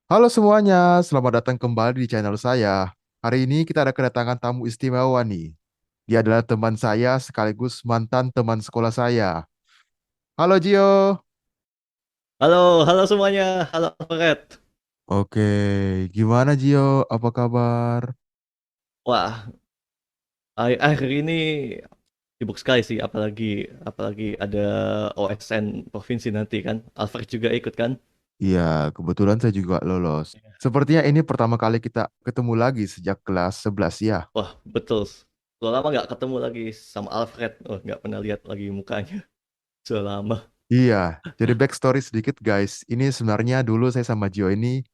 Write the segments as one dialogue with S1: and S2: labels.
S1: Halo semuanya, selamat datang kembali di channel saya. Hari ini kita ada kedatangan tamu istimewa nih. Dia adalah teman saya sekaligus mantan teman sekolah saya. Halo Gio.
S2: Halo, halo semuanya. Halo Fred.
S1: Oke, gimana Gio? Apa kabar?
S2: Wah, akhir ini sibuk sekali sih, apalagi ada OSN provinsi nanti kan. Alfred juga ikut kan?
S1: Iya, kebetulan saya juga lolos. Sepertinya ini pertama kali kita ketemu lagi sejak kelas 11 ya.
S2: Wah, betul. Sudah lama nggak ketemu lagi sama Alfred. Oh, nggak pernah lihat lagi mukanya. Sudah lama.
S1: Iya, jadi backstory sedikit guys. Ini sebenarnya dulu saya sama Gio ini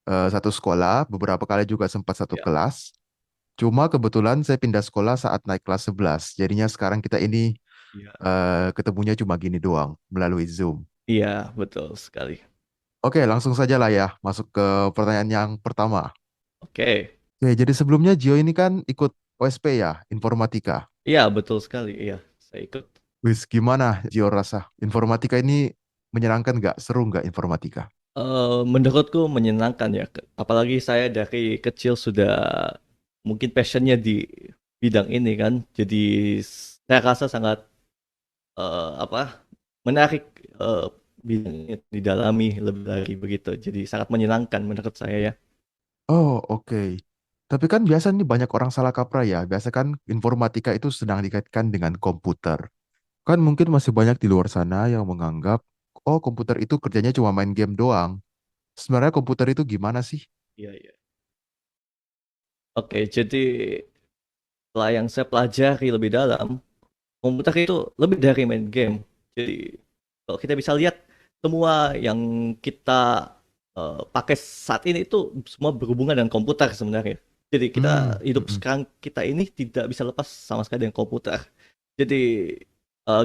S1: satu sekolah, beberapa kali juga sempat satu
S2: Ya,
S1: kelas. Cuma kebetulan saya pindah sekolah saat naik kelas 11. Jadinya sekarang kita ini
S2: iya,
S1: ketemunya cuma gini doang melalui Zoom.
S2: iya, betul sekali.
S1: Oke, langsung saja lah ya masuk ke pertanyaan yang pertama.
S2: Oke,
S1: Oke, jadi sebelumnya Gio ini kan ikut OSP ya, informatika.
S2: iya betul sekali. Iya, saya ikut.
S1: Wis, gimana Gio rasa? Informatika ini menyenangkan nggak? Seru nggak informatika?
S2: Menurutku menyenangkan ya, apalagi saya dari kecil sudah mungkin passionnya di bidang ini kan, jadi saya rasa sangat apa menarik eh, bidang ini didalami lebih lagi begitu, jadi sangat menyenangkan menurut saya ya.
S1: Oh, oke. Tapi kan biasa nih banyak orang salah kaprah ya. Biasa kan informatika itu sedang dikaitkan dengan komputer. Kan mungkin masih banyak di luar sana yang menganggap, oh komputer itu kerjanya cuma main game doang. Sebenarnya komputer itu gimana sih?
S2: Iya, iya. Oke, jadi setelah yang saya pelajari lebih dalam, komputer itu lebih dari main game. Jadi kalau kita bisa lihat semua yang kita pakai saat ini itu semua berhubungan dengan komputer sebenarnya. Jadi kita
S1: Hmm,
S2: hidup
S1: mm-mm.
S2: sekarang kita ini tidak bisa lepas sama sekali dengan komputer. Jadi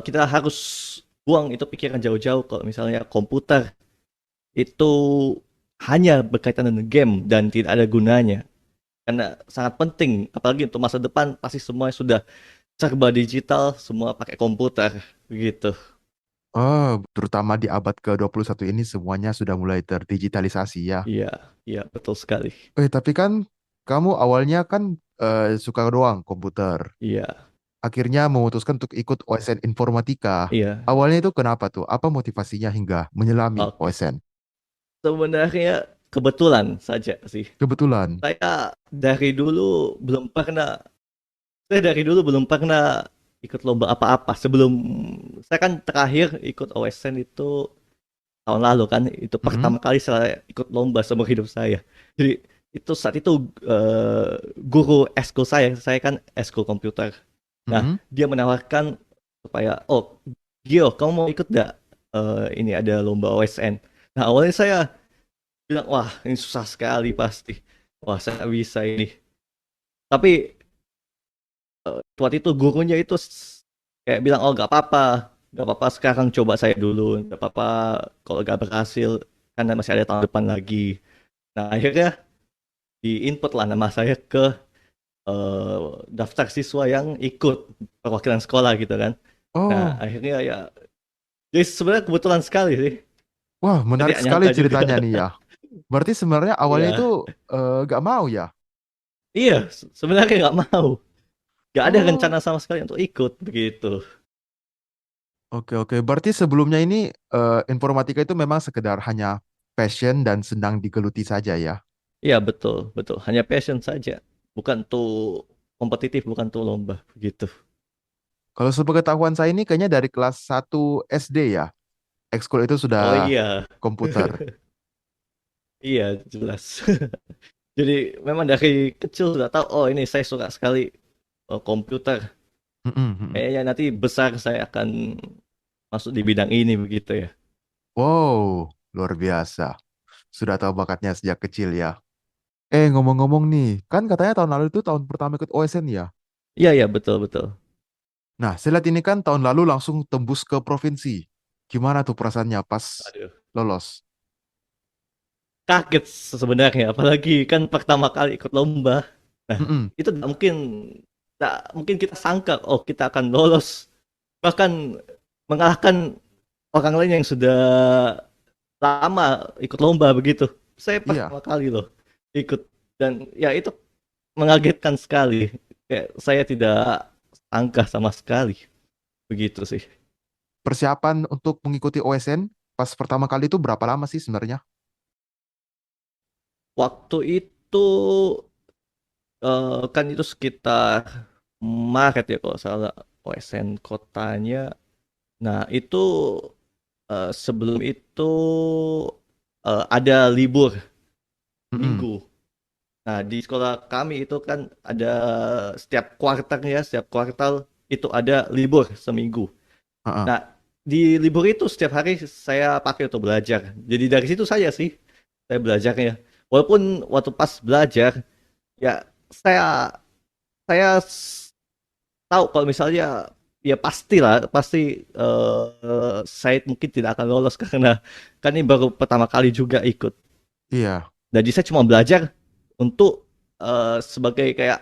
S2: kita harus buang itu pikiran jauh-jauh kalau misalnya komputer itu hanya berkaitan dengan game dan tidak ada gunanya. Karena sangat penting, apalagi untuk masa depan pasti semua sudah serba digital, semua pakai komputer gitu.
S1: Oh, terutama di abad ke-21 ini semuanya sudah mulai terdigitalisasi ya.
S2: Iya, iya betul sekali.
S1: Tapi kan kamu awalnya kan suka doang komputer.
S2: Iya,
S1: Akhirnya memutuskan untuk ikut OSN Informatika.
S2: iya.
S1: Awalnya itu kenapa tuh? Apa motivasinya hingga menyelami
S2: Oke.
S1: OSN?
S2: Sebenarnya kebetulan saja sih.
S1: Kebetulan.
S2: Saya dari dulu belum pernah, saya dari dulu belum pernah ikut lomba apa-apa. Sebelum saya kan terakhir ikut OSN itu tahun lalu kan, itu
S1: Mm-mm,
S2: pertama kali saya ikut lomba seumur hidup saya. Jadi itu saat itu guru eskul saya kan eskul komputer. Nah,
S1: mm-mm.
S2: dia menawarkan supaya, oh, Gio, kamu mau ikut nggak? Ini ada lomba OSN. Nah, awalnya saya bilang, wah, ini susah sekali pasti. Wah, saya nggak bisa ini. Tapi waktu itu gurunya itu kayak bilang, oh, nggak apa-apa sekarang coba saya dulu, nggak apa-apa kalau nggak berhasil, karena masih ada tahun depan lagi. Nah, akhirnya di-input lah nama saya ke eh, daftar siswa yang ikut perwakilan sekolah gitu kan. Nah,
S1: Oh,
S2: akhirnya ya, jadi sebenarnya kebetulan sekali sih.
S1: wah
S2: Saya
S1: menarik
S2: tidak
S1: sekali
S2: nyangka juga.
S1: ceritanya nih ya. Berarti sebenarnya awalnya itu
S2: Iya,
S1: gak mau ya?
S2: iya, sebenarnya nggak mau. Nggak ada
S1: Oh,
S2: rencana sama sekali untuk ikut begitu.
S1: oke oke. Berarti sebelumnya ini informatika itu memang sekedar hanya passion dan sedang digeluti saja ya.
S2: Iya, betul, betul. Hanya passion saja. Bukan tuh kompetitif, bukan tuh lomba begitu.
S1: Kalau sepengetahuan saya ini kayaknya dari kelas 1 SD ya. Ekskul itu
S2: Oh
S1: sudah
S2: iya,
S1: komputer.
S2: iya jelas. Jadi memang dari kecil sudah tahu, oh ini saya suka sekali komputer.
S1: Mm-mm, mm-mm.
S2: Kayaknya nanti besar saya akan masuk di bidang ini begitu ya.
S1: Wow, luar biasa. Sudah tahu bakatnya sejak kecil ya. Ngomong-ngomong nih, kan katanya tahun lalu itu tahun pertama ikut OSN ya.
S2: Iya, iya, betul, betul.
S1: Nah, saya lihat ini kan tahun lalu langsung tembus ke provinsi. Gimana tuh perasaannya pas
S2: Aduh.
S1: lolos?
S2: Kaget sebenarnya, apalagi kan pertama kali ikut lomba. Nah,
S1: Mm-mm.
S2: itu tak mungkin kita sangka, oh kita akan lolos. Bahkan mengalahkan orang lain yang sudah lama ikut lomba begitu. saya
S1: Iya,
S2: pertama kali loh ikut, dan ya itu mengagetkan sekali. Kayak saya tidak sangka sama sekali begitu sih.
S1: persiapan untuk mengikuti OSN pas pertama kali itu berapa lama sih sebenarnya?
S2: Waktu itu kan itu sekitar Maret ya kalau salah OSN kotanya. Nah itu sebelum itu ada libur
S1: Mm-mm.
S2: seminggu. Nah di sekolah kami itu kan ada setiap kuartal ya, setiap kuartal itu ada libur seminggu.
S1: Ah,
S2: Nah di libur itu setiap hari saya pakai untuk belajar. Jadi dari situ saya sih saya belajarnya. Walaupun waktu pas belajar ya saya saya tahu kalau misalnya ya pastilah pasti saya mungkin tidak akan lolos karena kan ini baru pertama kali juga ikut.
S1: iya.
S2: Jadi saya cuma belajar untuk sebagai kayak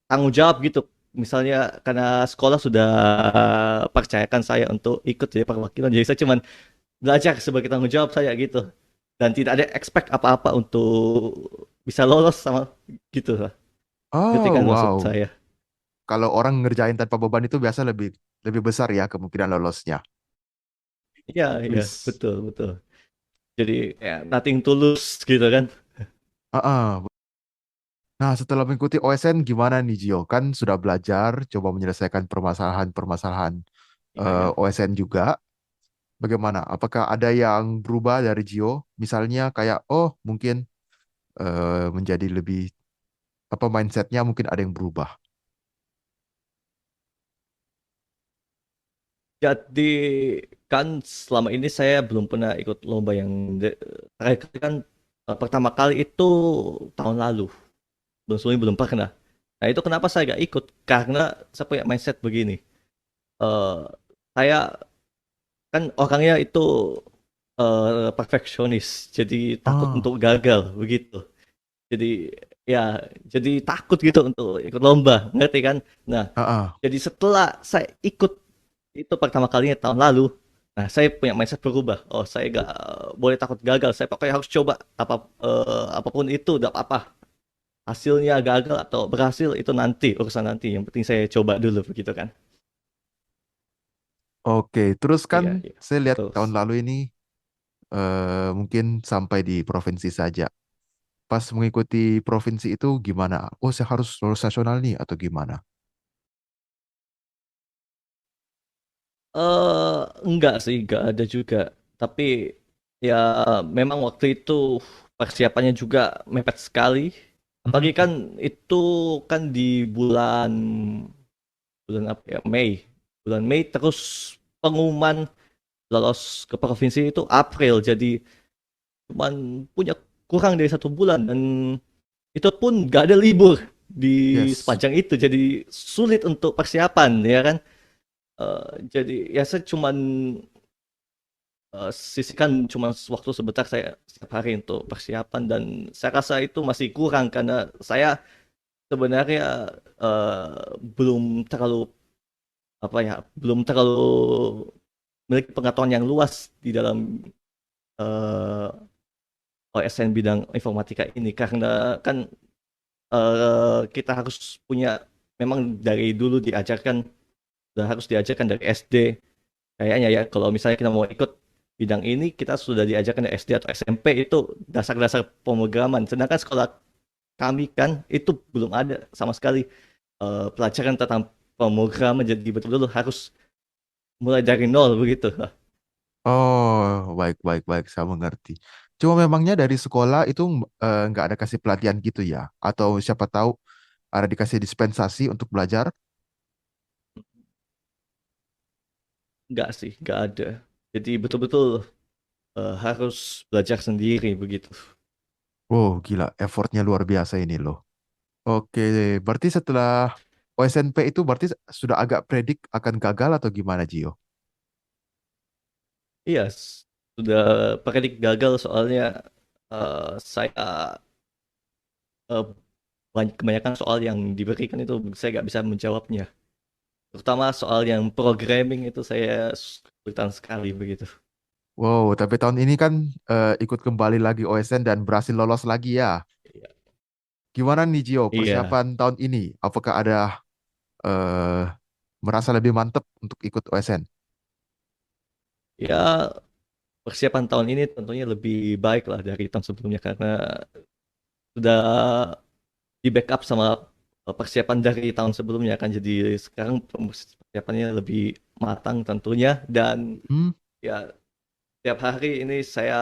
S2: tanggung jawab gitu. Misalnya karena sekolah sudah percayakan saya untuk ikut jadi perwakilan, jadi saya cuma belajar sebagai tanggung jawab saya gitu. Dan tidak ada expect apa-apa untuk bisa lolos sama gitu lah. Ngerti
S1: Oh,
S2: kan maksud
S1: wow.
S2: saya?
S1: Kalau orang ngerjain tanpa beban itu biasa lebih lebih besar ya kemungkinan lolosnya.
S2: Iya, iya,
S1: Wis.
S2: betul, betul. Jadi ya nothing tulus gitu kan.
S1: Ah, ah. Nah, setelah mengikuti OSN gimana nih Gio? Kan sudah belajar, coba menyelesaikan permasalahan-permasalahan
S2: Iya, iya.
S1: OSN juga. Bagaimana? Apakah ada yang berubah dari Gio? Misalnya kayak, oh mungkin menjadi lebih apa mindsetnya mungkin ada yang berubah.
S2: Jadi kan selama ini saya belum pernah ikut lomba yang terakhir kali kan pertama kali itu tahun lalu. Belum sebelumnya belum pernah. Nah itu kenapa saya gak ikut? Karena saya punya mindset begini. eh saya kan orangnya itu perfeksionis, jadi takut
S1: Ah,
S2: untuk gagal begitu. Jadi ya, jadi takut gitu untuk ikut lomba, ngerti kan? Nah,
S1: ah, ah.
S2: jadi setelah saya ikut itu pertama kalinya tahun lalu, nah saya punya mindset berubah. Oh, saya gak boleh takut gagal. Saya pokoknya harus coba apapun itu, gak apa-apa. Hasilnya gagal atau berhasil itu nanti urusan nanti. Yang penting saya coba dulu begitu kan?
S1: Oke, terus kan
S2: Iya, iya,
S1: saya lihat
S2: betul.
S1: tahun lalu ini mungkin sampai di provinsi saja. Pas mengikuti provinsi itu gimana? Oh, saya harus lulus nasional nih atau gimana?
S2: Enggak sih, enggak ada juga. Tapi ya memang waktu itu persiapannya juga mepet sekali. Apalagi
S1: Mm-mm.
S2: kan itu kan di bulan bulan apa ya, Mei. Bulan Mei terus pengumuman lolos ke provinsi itu April. Jadi cuman punya kurang dari 1 bulan, dan itu pun gak ada libur di
S1: Yes.
S2: sepanjang itu. Jadi sulit untuk persiapan ya kan. Jadi ya saya cuman sisihkan cuma waktu sebentar saya setiap hari untuk persiapan, dan saya rasa itu masih kurang karena saya sebenarnya belum terlalu apa ya, belum terlalu memiliki pengetahuan yang luas di dalam eh, OSN bidang informatika ini, karena kan kita harus punya, memang dari dulu diajarkan, sudah harus diajarkan dari SD kayaknya ya, kalau misalnya kita mau ikut bidang ini kita sudah diajarkan dari SD atau SMP itu dasar-dasar pemrograman, sedangkan sekolah kami kan itu belum ada sama sekali pelajaran tentang pemrograman, jadi betul-betul harus mulai dari nol begitu.
S1: Oh, baik, baik, baik. Saya mengerti. Cuma memangnya dari sekolah itu nggak ada kasih pelatihan gitu ya? Atau siapa tahu ada dikasih dispensasi untuk belajar?
S2: Enggak sih, enggak ada, jadi betul-betul harus belajar sendiri begitu.
S1: Oh, gila. Effortnya luar biasa ini loh. Oke, berarti setelah OSNP itu berarti sudah agak predik akan gagal atau gimana, Gio?
S2: Iya, sudah predik gagal soalnya saya eh, kebanyakan soal yang diberikan itu saya nggak bisa menjawabnya. Terutama soal yang programming itu saya kesulitan sekali begitu.
S1: Wow, tapi tahun ini kan ikut kembali lagi OSN dan berhasil lolos lagi ya.
S2: Iya.
S1: Gimana nih Gio,
S2: Iya.
S1: persiapan tahun ini? Apakah ada eh, merasa lebih mantep untuk ikut OSN?
S2: Ya, persiapan tahun ini tentunya lebih baik lah dari tahun sebelumnya karena sudah di backup sama persiapan dari tahun sebelumnya kan, jadi sekarang persiapannya lebih matang tentunya. Dan
S1: Hmm,
S2: ya, tiap hari ini saya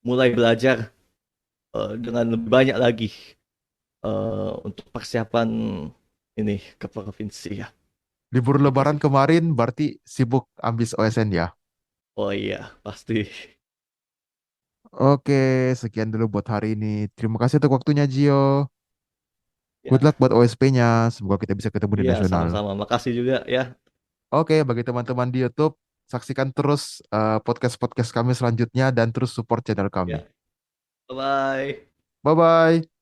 S2: mulai belajar dengan lebih banyak lagi untuk persiapan ini ke provinsi ya.
S1: libur
S2: Itu
S1: Lebaran
S2: sih.
S1: kemarin berarti sibuk ambis OSN ya?
S2: Oh iya, pasti.
S1: Oke, sekian dulu buat hari ini. Terima kasih untuk waktunya Gio. Good
S2: Ya,
S1: luck buat OSP-nya. Semoga kita bisa ketemu di
S2: iya,
S1: nasional.
S2: sama-sama. Makasih juga ya.
S1: Oke, bagi teman-teman di YouTube, saksikan terus podcast-podcast kami selanjutnya dan terus support channel kami.
S2: Ya, bye-bye.
S1: Bye-bye.